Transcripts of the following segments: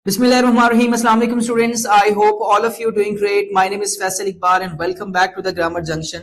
Bismillahirrahmanirrahim. Assalamu alaikum students. I hope all of you doing great. My name is Faisal Iqbal and welcome back to the Grammar Junction.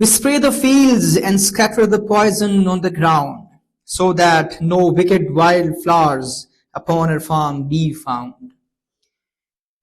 We spray the fields and scatter the poison on the ground, so that no wicked wild flowers upon our farm be found.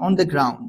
on the ground,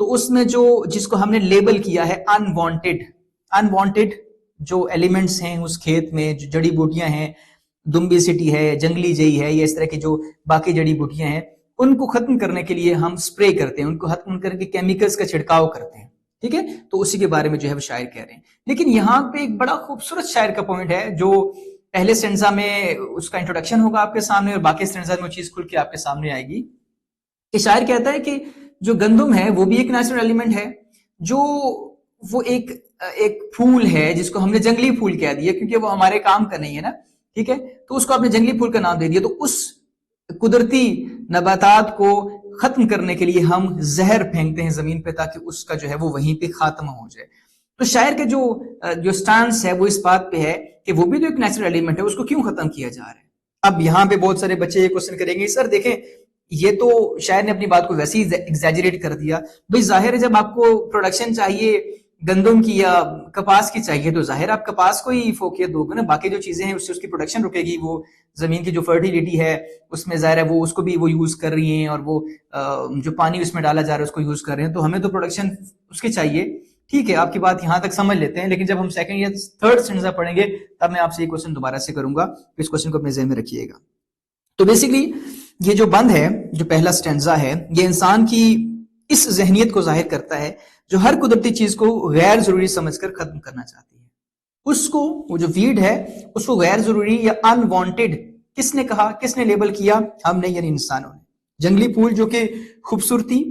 تو اس میں جو جس کو ہم نے label کیا ہے unwanted جو ایلیمنٹس ہیں اس کھیت میں، جو جڑی بوٹیاں ہیں، دمبی سٹی ہے، جنگلی جئی ہے، یا اس طرح کی جو باقی جڑی بوٹیاں ہیں، ان کو ختم کرنے کے لیے ہم سپرے کرتے ہیں، ان کو ختم کر کے کیمیکلز کا چھڑکاؤ کرتے ہیں، ٹھیک ہے. تو اسی کے بارے میں جو ہے وہ شاعر کہہ رہے ہیں. لیکن یہاں پہ ایک بڑا خوبصورت شاعر کا پوائنٹ ہے جو پہلے سٹینزا میں اس کا انٹروڈکشن ہوگا آپ کے سامنے، اور باقی سٹینزا میں وہ چیز کھل کے آپ کے سامنے آئے گی کہ شاعر کہتا ہے کہ جو گندم ہے وہ بھی ایک نیچرل ایلیمنٹ ہے، جو وہ ایک پھول ہے جس کو ہم نے جنگلی پھول کہہ دیا کیونکہ وہ ہمارے کام کا نہیں ہے نا، ٹھیک ہے. تو اس کو آپ نے جنگلی پھول کا نام دے دیا. تو اس قدرتی نباتات کو ختم کرنے کے لیے ہم زہر پھینکتے ہیں زمین پہ تاکہ اس کا جو ہے وہ وہیں پہ خاتمہ ہو جائے. تو شاعر کے جو سٹانس ہے وہ اس بات پہ ہے کہ وہ بھی تو ایک نیچرل ایلیمنٹ ہے، اس کو کیوں ختم کیا جا رہا ہے. اب یہاں پہ بہت سارے بچے یہ کوشچن کریں گے سر دیکھیں یہ تو شاعر نے اپنی بات کو ویسے ہی ایگزیجریٹ کر دیا. بھئی ظاہر ہے جب آپ کو پروڈکشن چاہیے گندم کی یا کپاس کی چاہیے تو ظاہر آپ کپاس کو ہی فوقیت دو گے نا، باقی جو چیزیں ہیں اس سے اس کی پروڈکشن رکے گی. وہ زمین کی جو فرٹیلیٹی ہے اس میں ظاہر ہے وہ اس کو بھی وہ یوز کر رہی ہیں، اور وہ جو پانی اس میں ڈالا جا رہا ہے اس کو یوز کر رہے ہیں، تو ہمیں تو پروڈکشن اس کی چاہیے. ٹھیک ہے آپ کی بات یہاں تک سمجھ لیتے ہیں، لیکن جب ہم سیکنڈ یا تھرڈ سٹینزا پڑھیں گے تب میں آپ سے یہ کوشچن دوبارہ سے کروں گا، اس کوشچن کو اپنے ذہن میں رکھیے گا. تو بیسیکلی یہ جو بند ہے، جو پہلا سٹینزا ہے، یہ انسان کی اس ذہنیت کو ظاہر کرتا ہے جو ہر قدرتی چیز کو غیر ضروری سمجھ کر ختم کرنا چاہتی ہے. اس کو وہ جو ویڈ ہے اس کو غیر ضروری یا انوانٹیڈ کس نے کہا، کس نے لیبل کیا؟ ہم نے، یعنی انسانوں نے. جنگلی پھول جو کہ خوبصورتی،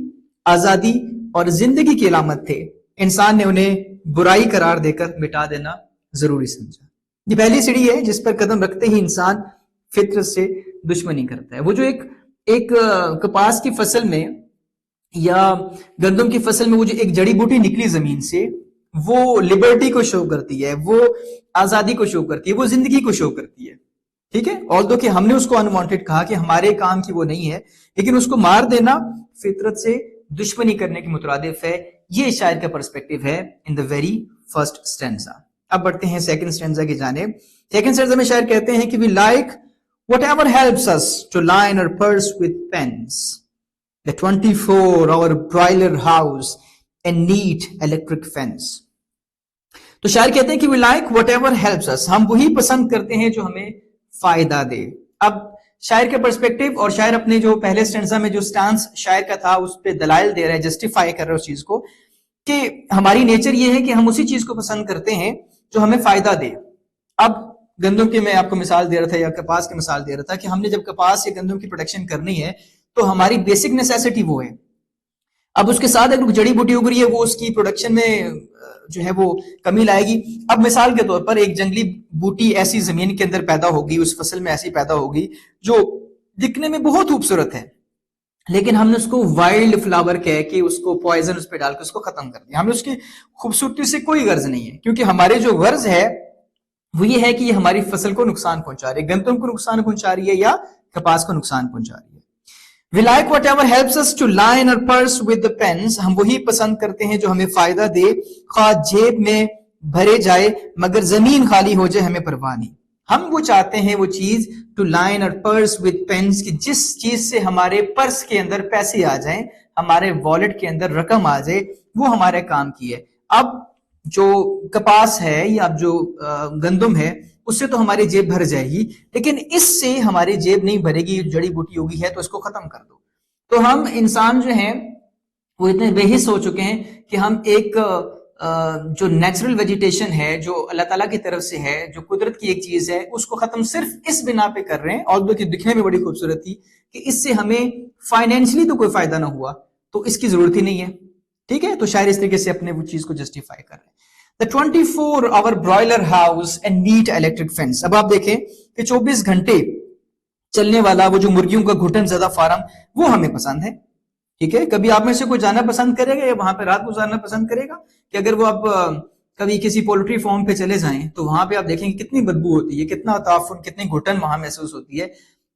آزادی اور زندگی کی علامت تھے، انسان نے انہیں برائی قرار دے کر مٹا دینا ضروری سمجھا. یہ پہلی سیڑھی ہے جس پر قدم رکھتے ہی انسان فطرت سے دشمنی کرتا ہے. وہ جو ایک کپاس کی فصل میں یا گندم کی فصل میں وہ جو ایک جڑی بوٹی نکلی زمین سے، وہ لبرٹی کو شو کرتی ہے، وہ آزادی کو شو کرتی ہے، وہ زندگی کو شو کرتی ہے. ٹھیک ہے، آلدو کہ ہم نے اس کو انوانٹیڈ کہا کہ ہمارے کام کی وہ نہیں ہے، لیکن اس کو مار دینا فطرت سے دشمنی کرنے کے مترادف ہے. یہ شاعر کا پرسپیکٹو ہے ان دا ویری فرسٹ سٹینزا. اب بڑھتے ہیں سیکنڈ سٹینزا کی جانب. سیکنڈ سٹینزا میں شاعر کہتے ہیں کہ we like whatever helps us to line our purse with pens, the 24-hour broiler house and neat electric fence. تو شاعر کہتے ہیں کہ we like whatever helps us، ہم وہی پسند کرتے ہیں جو ہمیں فائدہ دے. اب شاعر کے پرسپیکٹو اور شاعر اپنے جو پہلے سٹینزا میں جو سٹانس شاعر کا تھا اس پہ دلائل دے رہا ہے، جسٹیفائی کر رہا ہے اس چیز کو کہ ہماری نیچر یہ ہے کہ ہم اسی چیز کو پسند کرتے ہیں جو ہمیں فائدہ دے. اب گندم کی میں آپ کو مثال دے رہا تھا یا کپاس کی مثال دے رہا تھا کہ ہم نے جب کپاس یا گندم کی پروڈکشن کرنی ہے تو ہماری بیسک نیسیسٹی وہ ہے. اب اس کے ساتھ اگر جڑی بوٹی اگ رہی ہے وہ اس کی پروڈکشن میں جو ہے وہ کمی لائے گی. اب مثال کے طور پر ایک جنگلی بوٹی ایسی زمین کے اندر پیدا ہوگی، اس فصل میں ایسی پیدا ہوگی جو دکھنے میں بہت خوبصورت ہے، لیکن ہم نے اس کو وائلڈ فلاور کہہ کے اس کو پوائزن اس پہ ڈال کے اس کو ختم کر دیا. ہمیں اس کی خوبصورتی سے کوئی غرض نہیں ہے، کیونکہ ہمارے جو غرض ہے وہ یہ ہے کہ یہ ہماری فصل کو نقصان پہنچا رہی ہے، گندم کو نقصان پہنچا رہی ہے یا کپاس کو نقصان پہنچا رہی ہے. We like whatever helps us to line our purse with the pens، ہم وہی پسند کرتے ہیں جو ہمیں فائدہ دے، خواہ جیب میں بھرے جائے مگر زمین خالی ہو جائے ہمیں پرواہ نہیں. ہم وہ چاہتے ہیں وہ چیز to line our purse with pens کہ جس چیز سے ہمارے پرس کے اندر پیسے آ جائیں، ہمارے والٹ کے اندر رقم آ جائے، وہ ہمارے کام کی ہے. اب جو کپاس ہے یا اب جو گندم ہے اس سے تو ہماری جیب بھر جائے گی، لیکن اس سے ہماری جیب نہیں بھرے گی. جڑی بوٹی ہوگی ہے تو اس کو ختم کر دو. تو ہم انسان جو ہیں وہ اتنے بے حس ہو چکے ہیں کہ ہم ایک جو نیچرل ویجیٹیشن ہے جو اللہ تعالیٰ کی طرف سے ہے، جو قدرت کی ایک چیز ہے، اس کو ختم صرف اس بنا پہ کر رہے ہیں، اور جو کہ دکھنے میں بڑی خوبصورت تھی، کہ اس سے ہمیں فائنینشلی تو کوئی فائدہ نہ ہوا تو اس کی ضرورت ہی نہیں ہے. ٹھیک ہے، تو شاعر اس طریقے سے اپنے وہ چیز کو جسٹیفائی کر رہے ہیں. The 24-hour broiler house and neat electric fence. اب آپ دیکھیں کہ 24 گھنٹے چلنے والا وہ جو مرغیوں کا گھٹن زدہ فارم وہ ہمیں پسند ہے. ٹھیک ہے، کبھی آپ میں سے کوئی جانا پسند کرے گا یا وہاں پہ رات گزارنا پسند کرے گا؟ کہ اگر وہ آپ کبھی کسی پولٹری فارم پہ چلے جائیں تو وہاں پہ آپ دیکھیں کہ کتنی بدبو ہوتی ہے، کتنا تعفن، کتنی گھٹن وہاں محسوس ہوتی ہے.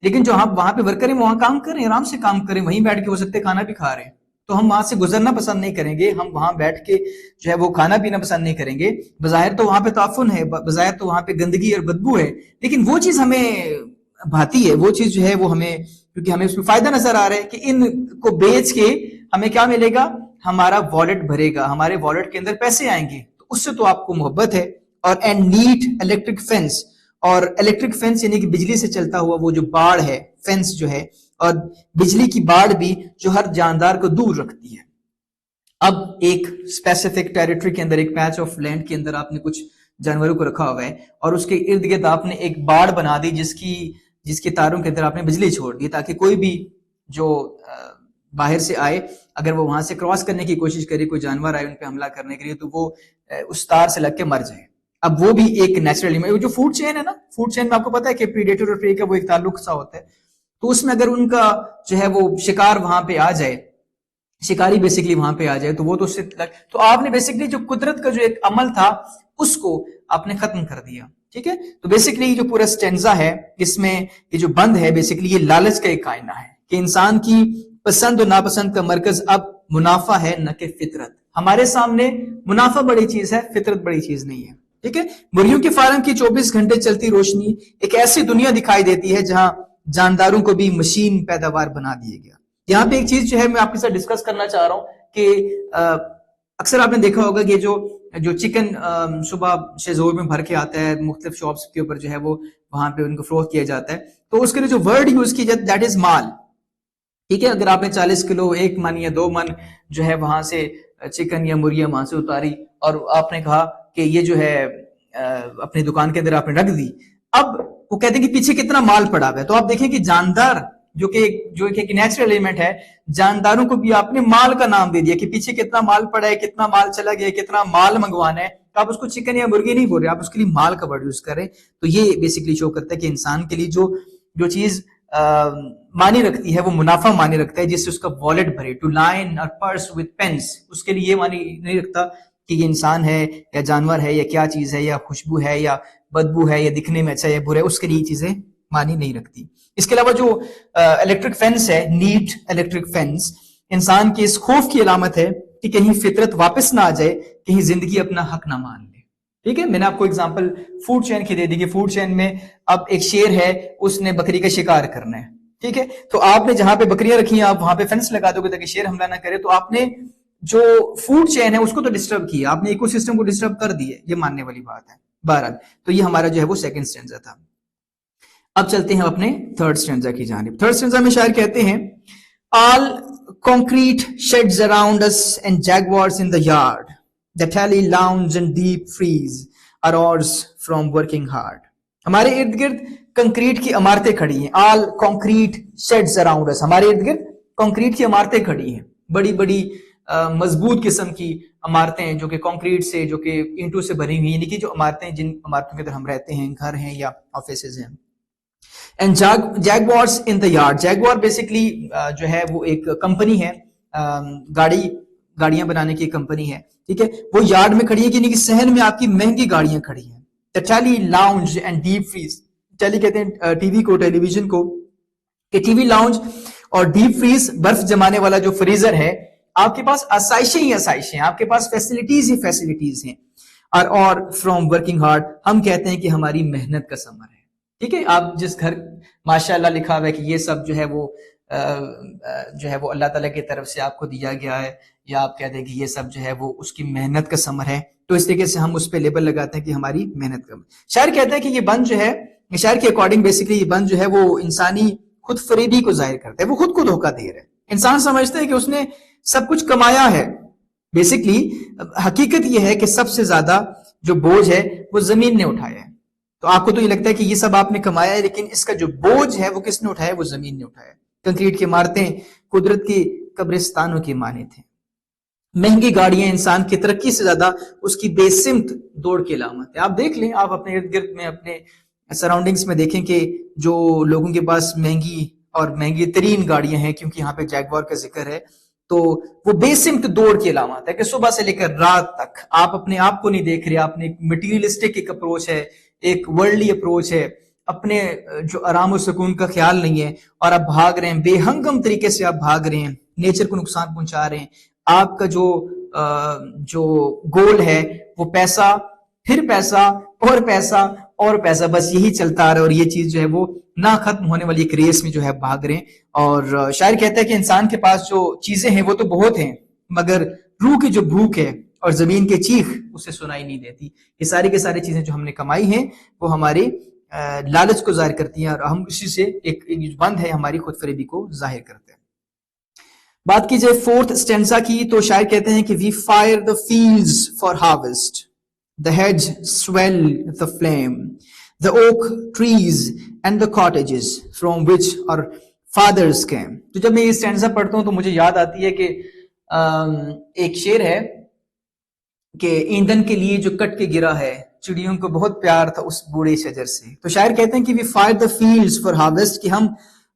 لیکن جو وہاں پہ ورکر ہیں وہاں کام کریں، آرام سے کام کریں، وہیں بیٹھ کے ہو سکتے کھانا بھی کھا رہے ہیں، تو ہم وہاں سے گزرنا پسند نہیں کریں گے، ہم وہاں بیٹھ کے جو ہے وہ کھانا پینا پسند نہیں کریں گے. بظاہر تو وہاں پہ تعفن ہے، بظاہر تو وہاں پہ گندگی اور بدبو ہے، لیکن وہ چیز ہمیں بھاتی ہے، وہ چیز جو ہے وہ ہمیں، کیونکہ ہمیں اس میں فائدہ نظر آ رہا ہے کہ ان کو بیچ کے ہمیں کیا ملے گا؟ ہمارا والٹ بھرے گا, ہمارے والٹ کے اندر پیسے آئیں گے, تو اس سے تو آپ کو محبت ہے. اور اینڈ نیٹ الیکٹرک فینس, اور الیکٹرک فینس یعنی کہ بجلی سے چلتا ہوا وہ جو باڑ ہے, فینس جو ہے, اور بجلی کی باڑ بھی جو ہر جاندار کو دور رکھتی ہے. اب ایک اسپیسیفک ٹیریٹری کے اندر, ایک پیچ آف لینڈ کے اندر آپ نے کچھ جانوروں کو رکھا ہوا ہے, اور اس کے ارد گرد آپ نے ایک باڑ بنا دی جس کے تاروں کے اندر آپ نے بجلی چھوڑ دی, تاکہ کوئی بھی جو باہر سے آئے, اگر وہ وہاں سے کراس کرنے کی کوشش کرے, کوئی جانور آئے ان پہ حملہ کرنے کے لیے, تو وہ اس تار سے لگ کے مر جائے. اب وہ بھی ایک نیچرل ایلیمنٹ, جو فوڈ چین ہے نا, فوڈ چین میں آپ کو پتا ہے کہ پریڈیٹر اور پرے کا وہ ایک تعلق سا ہوتا ہے, تو اس میں اگر ان کا جو ہے وہ شکار وہاں پہ آ جائے, شکاری بیسکلی وہاں پہ آ جائے, تو وہ تو اس سے تو آپ نے بیسکلی جو قدرت کا جو ایک عمل تھا اس کو آپ نے ختم کر دیا. ٹھیک ہے, تو بیسکلی جو پورا سٹینزا ہے, اس میں یہ جو بند ہے بیسکلی یہ لالچ کا ایک آئینہ ہے کہ انسان کی پسند اور ناپسند کا مرکز اب منافع ہے نہ کہ فطرت. ہمارے سامنے منافع بڑی چیز ہے, فطرت بڑی چیز نہیں ہے. ٹھیک ہے, مرغیوں کے فارم کی 24 گھنٹے چلتی روشنی ایک ایسی دنیا دکھائی دیتی ہے جہاں جانداروں کو بھی مشین پیداوار بنا دیا گیا. یہاں پہ ایک چیز جو ہے میں آپ کے ساتھ ڈسکس کرنا چاہ رہا ہوں کہ اکثر آپ نے دیکھا ہوگا کہ جو چکن صبح شیزور میں بھر کے آتا ہے, مختلف شاپس کے اوپر جو ہے وہ وہاں پہ ان کو فروخت کیا جاتا ہے, تو اس کے لیے جو ورڈ یوز کی جاتی ہے دیٹ از مال. ٹھیک ہے, اگر آپ نے 40 کلو 1 من یا 2 من جو ہے وہاں سے چکن یا مرغیاں وہاں سے اتاری, اور آپ نے کہا کہ یہ جو ہے اپنی دکان کے اندر آپ نے رکھ دی, اب وہ کہتے ہیں کہ پیچھے کتنا مال پڑا ہوا ہے. تو آپ دیکھیں کہ جاندار جو ایک نیچرل ایلیمنٹ ہے, جانداروں کو بھی آپ نے مال کا نام دے دیا کہ پیچھے کتنا مال پڑا ہے, کتنا مال چلا گیا, کتنا مال منگوانا ہے. تو آپ اس کو چکن یا مرغی نہیں بول رہے, آپ اس کے لیے مال کا ورڈ یوز کر رہے ہیں. تو یہ بیسکلی شو کرتا ہے کہ انسان کے لیے جو چیز معنی رکھتی ہے وہ منافع معنی رکھتا ہے, جس سے اس کا والٹ بھرے. ٹو لائن اور پرس وتھ پینس, اس کے لیے یہ معنی نہیں رکھتا کہ یہ انسان ہے یا جانور ہے یا کیا چیز ہے, یا خوشبو ہے یا بدبو ہے, یا دکھنے میں اچھا یا برا ہے, اس کے لیے چیزیں معنی نہیں رکھتی. اس کے علاوہ جو الیکٹرک فینس ہے, نیٹ الیکٹرک فینس, انسان کے اس خوف کی علامت ہے کہ کہیں فطرت واپس نہ آ جائے, کہیں زندگی اپنا حق نہ مان لے. ٹھیک ہے, میں نے آپ کو اگزامپل فوڈ چین کی دے دی کہ فوڈ چین میں اب ایک شیر ہے, اس نے بکری کا شکار کرنا ہے. ٹھیک ہے, تو آپ نے جہاں پہ بکریاں رکھی ہیں آپ وہاں پہ فینس لگا دو گے تاکہ شیر حملہ نہ کرے, تو آپ نے جو فوڈ چین ہے اس کو تو ڈسٹرب کیا, آپ نے ایکو سسٹم کو ڈسٹرب کر دیے, یہ ماننے والی بات ہے. بہرحال تو یہ ہمارا جو ہے وہ سیکنڈ سٹینزا تھا. اب چلتے ہیں اپنے تھرڈ سٹینزا کی جانب. تھرڈ سٹینزا میں شاعر کہتے ہیں, all concrete sheds around us and jaguars in the yard, the tally lounge and deep freeze are ours from working hard. ہمارے ارد گرد کنکریٹ کی عمارتیں کھڑی ہیں. all concrete sheds around us, ہمارے ارد گرد کنکریٹ کی عمارتیں کھڑی ہیں, بڑی بڑی مضبوط قسم کی عمارتیں ہیں جو کہ کنکریٹ سے, جو کہ اینٹوں سے بھری ہوئی, یعنی کہ جو عمارتیں جن عمارتوں کے اندر ہم رہتے ہیں, گھر ہیں یا آفیسز ہیں. And jaguars in the yard, jaguar basically جو ہے وہ ایک کمپنی ہے, گاڑیاں بنانے کی کمپنی ہے. ٹھیک ہے, وہ یارڈ میں کھڑی ہے, یعنی کہ صحن میں آپ کی مہنگی گاڑیاں کھڑی ہیں. ٹیلی لاؤنج اینڈ ڈیپ فریز, ٹیلی کہتے ہیں ٹی وی کو, ٹیلی ویژن کو, کہ ٹی وی لاؤنج اور ڈیپ فریز برف جمانے والا جو فریزر ہے, آپ کے پاس آسائشیں ہی آسائشیں ہیں, آپ کے پاس فیسلٹیز ہی فیسلٹیز ہیں. اور فرام ورکنگ ہارڈ, ہم کہتے ہیں کہ ہماری محنت کا ثمر ہے. ٹھیک ہے, آپ جس گھر ماشاء اللہ لکھا ہوا ہے کہ یہ سب جو ہے وہ اللہ تعالیٰ کی طرف سے آپ کو دیا گیا ہے, یا آپ کہتے ہیں کہ یہ سب جو ہے وہ اس کی محنت کا ثمر ہے, تو اس طریقے سے ہم اس پہ لیبل لگاتے ہیں کہ ہماری محنت کا. شاعر کہتا ہے کہ یہ بند جو ہے, شاعر کے اکارڈنگ بیسکلی یہ بند جو ہے وہ انسانی خود فریبی کو ظاہر کرتا ہے, وہ خود کو دھوکہ دے رہا ہے. انسان سمجھتا ہے کہ اس نے سب کچھ کمایا ہے. بیسکلی حقیقت یہ ہے کہ سب سے زیادہ جو بوجھ ہے وہ زمین نے اٹھایا ہے. تو آپ کو تو یہ لگتا ہے کہ یہ سب آپ نے کمایا ہے, لیکن اس کا جو بوجھ ہے وہ کس نے اٹھایا, وہ زمین نے اٹھایا. کنکریٹ کی عمارتیں قدرت کی قبرستانوں کی مانند ہیں. مہنگی گاڑیاں انسان کی ترقی سے زیادہ اس کی بے سمت دوڑ کی علامت ہے. آپ دیکھ لیں, آپ اپنے ارد گرد میں اپنے سراؤنڈنگز میں دیکھیں کہ جو لوگوں کے پاس مہنگی ترین گاڑیاں ہیں, کیونکہ یہاں پہ جیگوار کا ذکر ہے, تو وہ بے سمت دوڑ کی علامت ہے کہ صبح سے لے کر رات تک آپ اپنے آپ کو نہیں دیکھ رہے, آپ نے ایک مٹیریلسٹک ایک اپروچ ہے, ایک ورلڈلی اپروچ ہے, اپنے جو آرام و سکون کا خیال نہیں ہے, اور آپ بھاگ رہے ہیں, بے ہنگم طریقے سے آپ بھاگ رہے ہیں, نیچر کو نقصان پہنچا رہے ہیں. آپ کا جو گول ہے وہ پیسہ, پھر پیسہ اور پیسہ اور پیسہ, بس یہی چلتا آ رہا ہے, اور یہ چیز جو ہے وہ نہ ختم ہونے والی ایک ریس میں جو ہے بھاگ رہے ہیں. اور شاعر کہتا ہے کہ انسان کے پاس جو چیزیں ہیں وہ تو بہت ہیں, مگر روح کی جو بھوک ہے اور زمین کے چیخ اسے سنائی نہیں دیتی. یہ ساری کے ساری چیزیں جو ہم نے کمائی ہیں وہ ہمارے لالچ کو ظاہر کرتی ہیں اور ہم اسی سے ایک بند ہے ہماری خود فریبی کو ظاہر کرتے ہیں. بات کی جائے فورتھ اسٹینزا کی تو شاعر کہتے ہیں کہ we fire the fields for harvest, the hedge swell the flame, the oak trees and the cottages from which our fathers came. تو جب میں یہ اسٹینزا پڑھتا ہوں تو مجھے یاد آتی ہے کہ ایک شعر ہے کہ ایندھن کے لیے جو کٹ کے گرا ہے, چڑیوں کو بہت پیار تھا اس بوڑھے شجر سے. تو شاعر کہتے ہیں کہ we fire the fields for harvest, کہ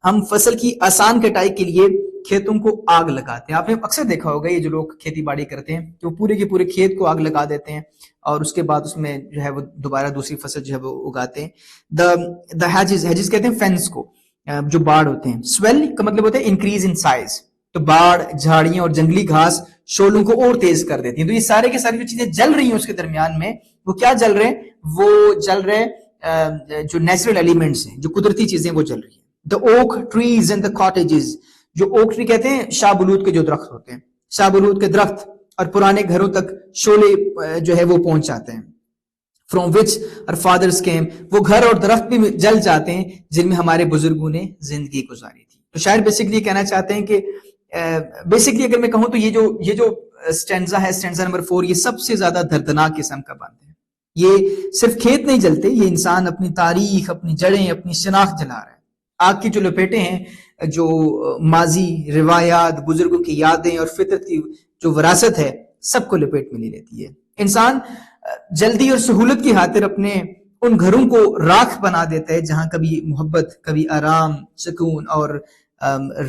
ہم فصل کی آسان کٹائی کے لیے کھیتوں کو آگ لگاتے ہیں. آپ نے اکثر دیکھا ہوگا یہ جو لوگ کھیتی باڑی کرتے ہیں کہ وہ پورے کے پورے کھیت کو آگ لگا دیتے ہیں اور اس کے بعد اس میں جو ہے وہ دوبارہ دوسری فصل جو ہے وہ اگاتے ہیں. the hedges کہتے ہیں فینس کو, جو باڑ ہوتے ہیں. swell کا مطلب ہوتا ہے انکریز ان سائز, تو باڑ, جھاڑیاں اور جنگلی گھاس شعلوں کو اور تیز کر دیتی ہیں. تو یہ سارے کے ساری جو چیزیں جل رہی ہیں اس کے درمیان میں, وہ کیا جل رہے ہیں؟ وہ جل رہے جو نیچرل ایلیمنٹس ہیں, جو قدرتی چیزیں وہ جل رہی ہیں. the oak trees and the cottages, جو اوک ٹری کہتے ہیں شاہ بلوط کے جو درخت ہوتے ہیں, شاہ بلوط کے درخت اور پرانے گھروں تک شعلے جو ہے وہ پہنچ جاتے ہیں. from which our fathers came, وہ گھر اور درخت بھی جل جاتے ہیں جن میں ہمارے بزرگوں نے زندگی گزاری تھی. تو شاعر بیسکلی کہنا چاہتے ہیں کہ بیسکلی اگر میں کہوں تو یہ جو اسٹینزا ہے, اسٹینزا نمبر 4, یہ سب سے زیادہ دردناک قسم کا بند ہے. یہ صرف کھیت نہیں جلتے, یہ انسان اپنی تاریخ, اپنی جڑیں, اپنی شناخت جلا رہا ہے. آگ کی جو لپیٹیں ہیں, جو ماضی, روایات, بزرگوں کی یادیں اور فطرت کی جو وراثت ہے, سب کو لپیٹ میں لے لیتی ہے. انسان جلدی اور سہولت کی خاطر اپنے ان گھروں کو راکھ بنا دیتا ہے جہاں کبھی محبت, کبھی آرام, سکون اور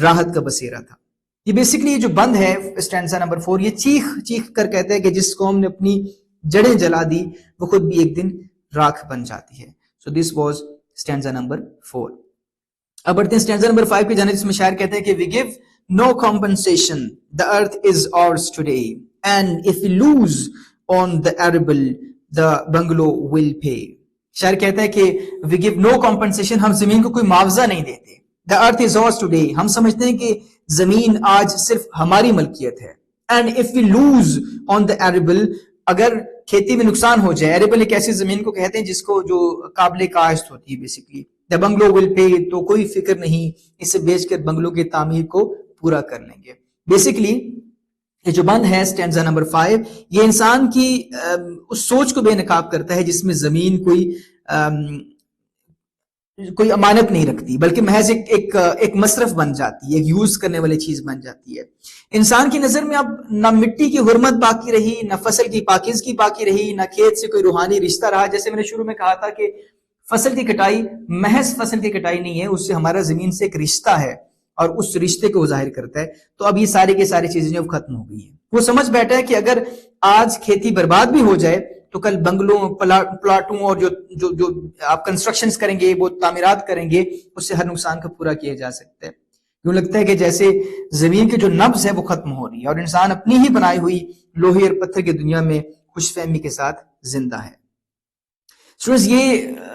راحت کا بسیرا تھا. یہ بیسکلی یہ جو بند ہے اسٹینزا نمبر 4, یہ چیخ کر کہتا ہے کہ جس قوم نے اپنی جڑیں جلا دی وہ خود بھی ایک دن راکھ بن جاتی ہے. So this was stanza number 4. اب بڑھتے ہیں اسٹینزا نمبر 5 کی جانب, جس میں شاعر کہتے ہیں کہ we give no compensation, the earth is ours today, and if we lose on the arable, the bungalow will pay. شاعر کہتا ہے کہ we give no compensation, ہم زمین کو کوئی معاوضہ نہیں دیتے. the earth is ours today, ہم سمجھتے ہیں کہ زمین آج صرف ہماری ملکیت ہے. and if we lose on the arable, اگر کھیتی میں نقصان ہو جائے, arable ایک ایسی زمین کو کہتے ہیں جس کو جو قابل کاشت ہوتی ہے basically, the bungalow will pay, تو کوئی فکر نہیں, اسے بیچ کر بنگلو کی تعمیر کو پورا کر لیں گے. بیسکلی یہ جو بند ہے اسٹینزا نمبر 5, یہ انسان کی اس سوچ کو بے نقاب کرتا ہے جس میں زمین کوئی امانت نہیں رکھتی, بلکہ محض ایک مصرف بن جاتی ہے, ایک یوز کرنے والی چیز بن جاتی ہے. انسان کی نظر میں اب نہ مٹی کی حرمت باقی رہی, نہ فصل کی پاکیزگی باقی رہی, نہ کھیت سے کوئی روحانی رشتہ رہا. جیسے میں نے شروع میں کہا تھا کہ فصل کی کٹائی محض فصل کی کٹائی نہیں ہے, اس سے ہمارا زمین سے ایک رشتہ ہے اور اس رشتے کو وہ ظاہر کرتا ہے. تو اب یہ ساری کی ساری چیزیں اب ختم ہو گئی ہیں. وہ سمجھ بیٹھا ہے کہ اگر آج کھیتی برباد بھی ہو جائے تو کل بنگلوں, پلاٹوں اور جو آپ کنسٹرکشنز کریں گے, وہ تعمیرات کریں گے, اس سے ہر نقصان کو پورا کیا جا سکتا ہے. یوں لگتا ہے کہ جیسے زمین کے جو نبض ہے وہ ختم ہو رہی ہے اور انسان اپنی ہی بنائی ہوئی لوہے اور پتھر کی دنیا میں خوش فہمی کے ساتھ زندہ ہے. سٹوڈنٹس,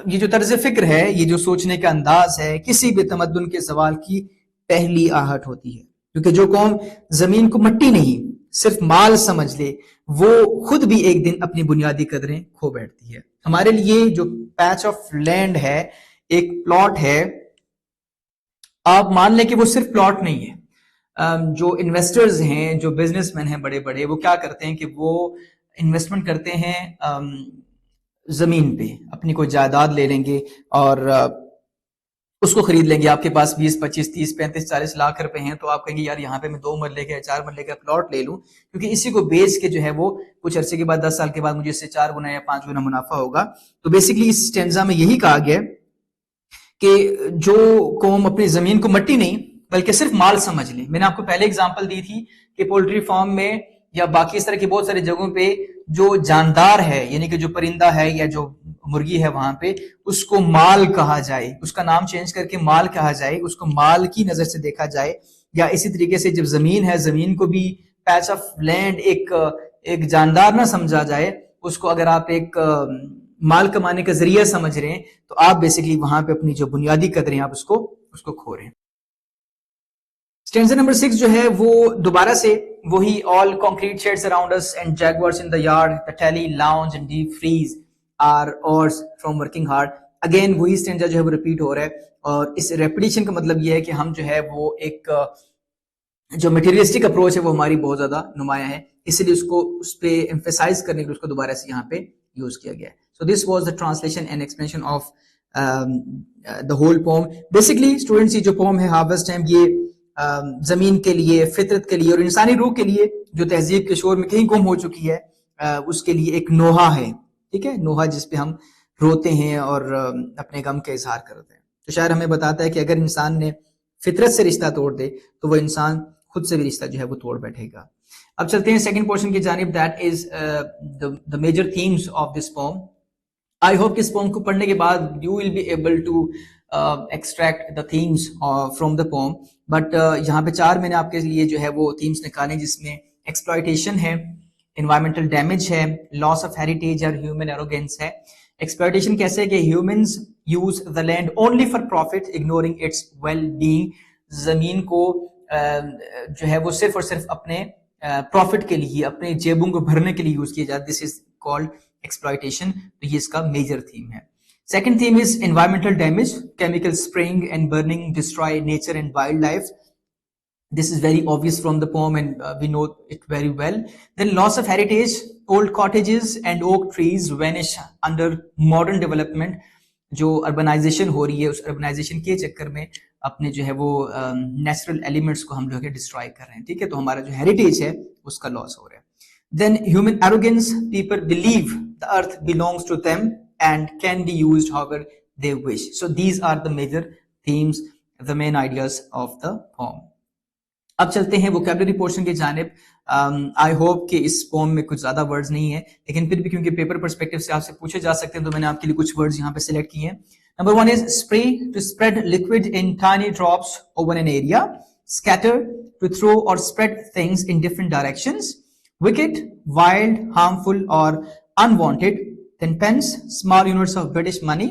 یہ جو طرز فکر ہے, یہ جو سوچنے کا انداز ہے, کسی بھی تمدن کے زوال کی پہلی آہٹ ہوتی ہے. کیونکہ جو قوم زمین کو مٹی نہیں صرف مال سمجھ لے, وہ خود بھی ایک دن اپنی بنیادی قدریں کھو بیٹھتی ہے. ہمارے لیے جو پیچ آف لینڈ ہے, ایک پلاٹ ہے, آپ مان لیں کہ وہ صرف پلاٹ نہیں ہے. جو انویسٹرز ہیں, جو بزنس مین ہیں بڑے بڑے, وہ کیا کرتے ہیں کہ وہ انویسٹمنٹ کرتے ہیں زمین پہ, اپنی کوئی جائیداد لے لیں گے اور اس کو خرید لیں گے. آپ کے پاس 20, 25, 30, 35, 40 لاکھ روپے ہیں تو آپ کہیں گے یار یہاں پہ میں 2 مرلے کا 4 مرلے کا پلاٹ لے لوں, کیونکہ اسی کو بیچ کے جو ہے وہ کچھ عرصے کے بعد 10 سال کے بعد مجھے اس سے 4 گنا یا 5 گنا منافع ہوگا. تو بیسکلی اس اسٹینزا میں یہی کہا گیا کہ جو قوم اپنی زمین کو مٹی نہیں بلکہ صرف مال سمجھ لے. میں نے آپ کو پہلے اگزامپل دی تھی کہ پولٹری فارم میں یا باقی اس طرح کی بہت ساری جگہوں پہ جو جاندار ہے, یعنی کہ جو پرندہ ہے یا جو مرغی ہے, وہاں پہ اس کو مال کہا جائے, اس کا نام چینج کر کے مال کہا جائے, اس کو مال کی نظر سے دیکھا جائے. یا اسی طریقے سے جب زمین ہے, زمین کو بھی پیچ آف لینڈ, ایک جاندار نہ سمجھا جائے, اس کو اگر آپ ایک مال کمانے کا ذریعہ سمجھ رہے ہیں تو آپ بیسکلی وہاں پہ اپنی جو بنیادی قدریں آپ اس کو کھو رہے ہیں. Stanza number 6 جو ہے وہ دوبارہ سے وہی all concrete sheds around us and jaguars in the yard, the tally lounge and deep freeze are ours from working hard. Again وہی stanza جو ہے وہ repeat ہو رہا ہے, اور اس repetition کا مطلب یہ ہے کہ ہم جو ہے وہ ایک جو materialistic approach ہے وہ ہماری بہت زیادہ نمایاں ہے, اس لیے اس پہ emphasize کرنے کے لیے اس کو دوبارہ سے یہاں پہ یوز کیا گیا ہے. So this was the translation and explanation of the whole poem. Basically students یہ جو poem ہے Harvest Time, یہ زمین کے لیے, فطرت کے لیے اور انسانی روح کے لیے جو تہذیب کے شور میں کہیں گم ہو چکی ہے, اس کے لیے ایک نوحہ ہے. ٹھیک ہے, نوحہ جس پہ ہم روتے ہیں اور اپنے غم کا اظہار کرتے ہیں. تو شاعر ہمیں بتاتا ہے کہ اگر انسان نے فطرت سے رشتہ توڑ دے تو وہ انسان خود سے بھی رشتہ جو ہے وہ توڑ بیٹھے گا. اب چلتے ہیں سیکنڈ پورشن کی جانب, that is the major themes of this poem. I hope کہ اس poem کو پڑھنے کے بعد you will be able to extract the themes from the poem. But یہاں پہ 4 میں نے آپ کے لیے جو ہے وہ themes نکالے, جس میں exploitation ہے, environmental damage ہے, loss of heritage اور human arrogance ہے. Exploitation کیسے کہ humans use the land only for profit, ignoring its well-being. زمین کو جو ہے وہ صرف اور صرف اپنے پروفٹ کے لیے, اپنے جیبوں کو بھرنے کے لیے یوز کیا جاتا ہے. This is called exploitation. تو یہ اس کا میجر تھیم ہے. Second theme is environmental damage, chemical spraying and burning destroy nature and wildlife. This is very obvious from the poem and we know it very well. Then loss of heritage, old cottages and oak trees vanish under modern development. جو urbanisation ہو رہی ہے, اس urbanisation کے چکر میں اپنے جو ہے وہ نیچرل ایلیمنٹس کو ہم جو ہے ڈسٹرائے کر رہے ہیں. ٹھیک ہے, تو ہمارا جو ہیریٹیج ہے اس کا لاس ہو رہا ہے. Then human arrogance, people believe the earth belongs to them and can be used however they wish. So these are the major themes, the main ideas of the poem. اب چلتے ہیں ووکیبلری پورشن کی جانب. آئی hope کہ اس پوم میں کچھ زیادہ words نہیں ہیں, لیکن پھر بھی کیونکہ پیپر پرسپیکٹو سے آپ سے پوچھے جا سکتے ہیں تو میں نے آپ کے لیے کچھ ورڈز یہاں پہ سلیکٹ کیے ہیں. Number 1 is spray, to spread liquid in tiny drops over an area. Scatter, to throw or spread things in different directions. Wicked, wild, harmful or unwanted. Then pence, small units of British money.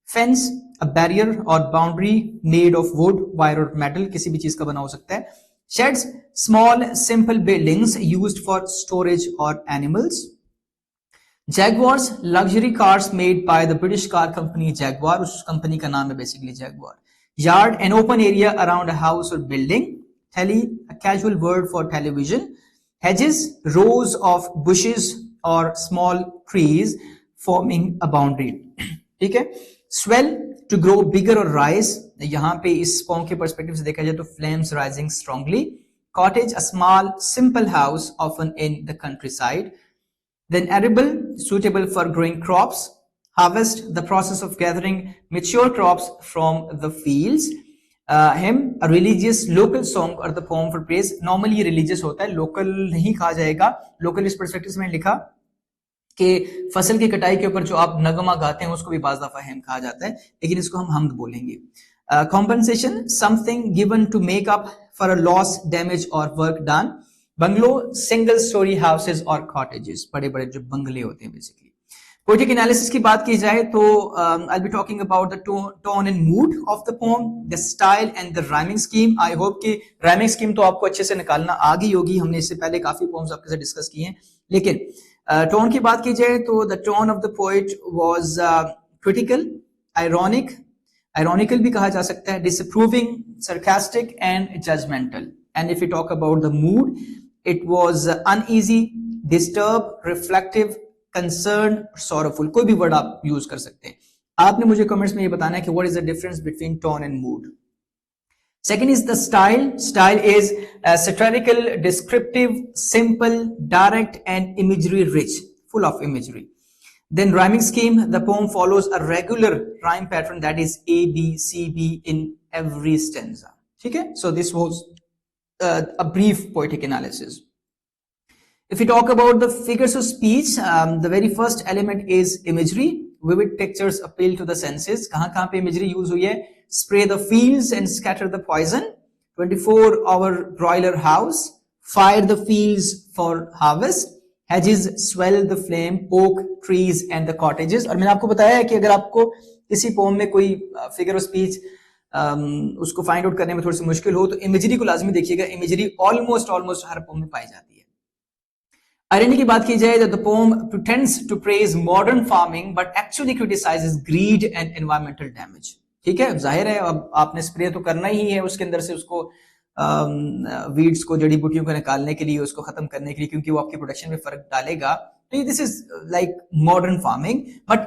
Fence, a barrier or boundary made of wood, wire or metal, کسی بھی چیز کا بنا ہو سکتا ہے. Sheds, small simple buildings used for storage or animals. Jaguars, luxury cars made by the British car company Jaguar, us company کا نام ہے basically Jaguar. Yard, an open area around a house or building. Tele, a casual word for television. Hedges, rows of bushes or small trees forming a boundary. ٹھیک ہے. Swell, to grow bigger or rise. یہاں پہ اس poem کے perspective سے دیکھا جائے تو flames rising strongly. Cottage, a small simple house often in the countryside. Then arable, suitable for growing crops. Harvest, the process of gathering mature crops from the fields. Hymn, a religious local song or the poem for praise. Normally religious ہوتا ہے, local نہیں کہا جائے گا. Local اس perspective سے میں نے لکھا کہ فصل کی کٹائی کے اوپر جو آپ نغمہ گاتے ہیں اس کو بھی بعض دفعہ ہم کہا جاتا ہے, لیکن اس کو ہم حمد بولیں گے. Compensation, something given to make up for a loss, damage or work done. Bungalow, single story houses or cottages, بڑے بڑے جو بنگلے ہوتے ہیں basically. Poetic analysis کی بات کی جائے تو I'll be talking about the tone and mood of the poem, the style and the rhyming scheme. I hope کہ rhyming scheme تو آپ کو اچھے سے نکالنا آ گئی ہوگی, ہم نے اس سے پہلے کافی poems آپ کے ساتھ ڈسکس کیے ہیں. لیکن ٹون کی بات کی جائے تو the tone of the poet was critical, ironical بھی کہا جا سکتا ہے, disapproving, sarcastic and judgmental. And if we talk about the mood, it was uneasy, disturbed, reflective, concerned, sorrowful. کوئی بھی ورڈ آپ یوز کر سکتے ہیں. آپ نے مجھے کمنٹس میں یہ بتانا ہے کہ what is the difference between tone and mood. Second is the style. Style is satirical, descriptive, simple, direct and imagery rich, full of imagery. Then rhyming scheme, the poem follows a regular rhyme pattern, that is A, B, C, B in every stanza. Okay? So this was a brief poetic analysis. If we talk about the figures of speech, the very first element is imagery. Vivid pictures appeal to the senses. کہاں پہ imagery use ہوئی ہے? Spray the fields and scatter the poison. 24-hour broiler house. Fire the fields for harvest. Hedges swell the flame. Oak trees and the cottages. اور میں نے آپ کو بتایا ہے کہ اگر آپ کو کسی poem میں کوئی figure of speech اس کو فائنڈ آؤٹ کرنے میں تھوڑی سی مشکل ہو تو امیجری کو لازمی دیکھیے گا. امیجری آلموسٹ ہر پوم میں پائی جاتی ہے. آئرنی کی بات کی جائے تو the poem pretends to praise modern farming but actually criticizes greed and environmental damage. ٹھیک ہے, ظاہر ہے اب آپ نے اسپرے تو کرنا ہی ہے اس کے اندر سے اس کو ویڈس کو, جڑی بوٹیوں کو نکالنے کے لیے, اس کو ختم کرنے کے لیے, کیونکہ وہ آپ کی پروڈکشن میں فرق ڈالے گا. تو this is like modern farming, but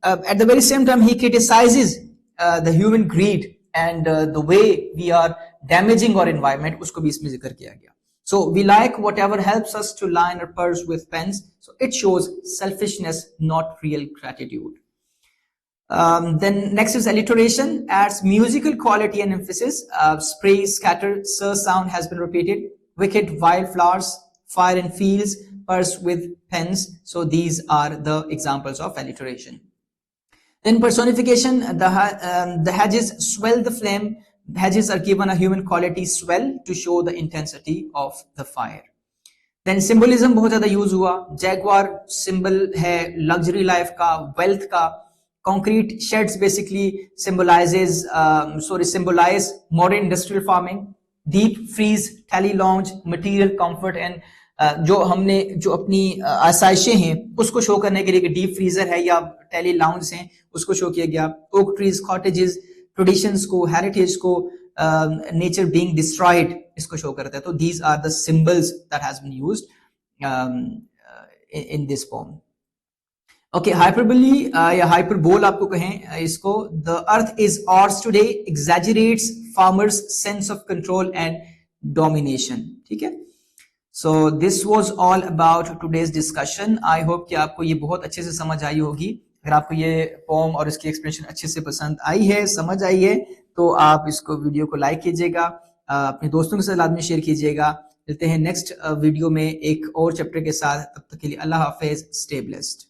at the very same time ہی criticizes the human greed and the way we are damaging our environment, اس کو بھی اس میں ذکر کیا گیا. So we like whatever helps us to line our purse with pens. So it shows selfishness, not real gratitude. Then next is alliteration, adds musical quality and emphasis. Spray, scatter, sir sound has been repeated. Wicked, wildflowers, fire and fields, purse with pens. So these are the examples of alliteration. Then personification, the hedges swell the flame. Hedges are given a human quality, swell, to show the intensity of the fire. Then symbolism بہت زیادہ use ہوا. Jaguar symbol ہے luxury life کا, wealth کا. Concrete sheds basically symbolize modern industrial farming. Deep freeze, tele lounge, material comfort and جو ہم نے جو اپنی آسائشیں ہیں اس کو شو کرنے کے لیے کہ ڈیپ فریزر ہے یا ٹیلی لاؤنج ہیں اس کو شو کیا گیا. اوک ٹریز, کاٹیجز, ٹریڈیشنز کو, ہیریٹیج کو, نیچر بینگ ڈسٹرائڈ, اس کو شو کرتا ہے. تو these are the symbols that has been used in this poem. Okay, hyperbole یا ہائپربول آپ کو کہیں اس کو. دا earth is ours today exaggerates farmers sense of control and domination. ٹھیک ہے, so this was all about today's discussion. I hope کہ آپ کو یہ بہت اچھے سے سمجھ آئی ہوگی. اگر آپ کو یہ پوم اور اس کی ایکسپلینیشن اچھے سے پسند آئی ہے, سمجھ آئی ہے, تو آپ اس کو ویڈیو کو لائک کیجیے گا, اپنے دوستوں کے ساتھ لازمی شیئر کیجیے گا. ملتے ہیں نیکسٹ ویڈیو میں ایک اور چیپٹر کے ساتھ. تب تک کے لیے اللہ حافظ, اسٹے بلیسڈ.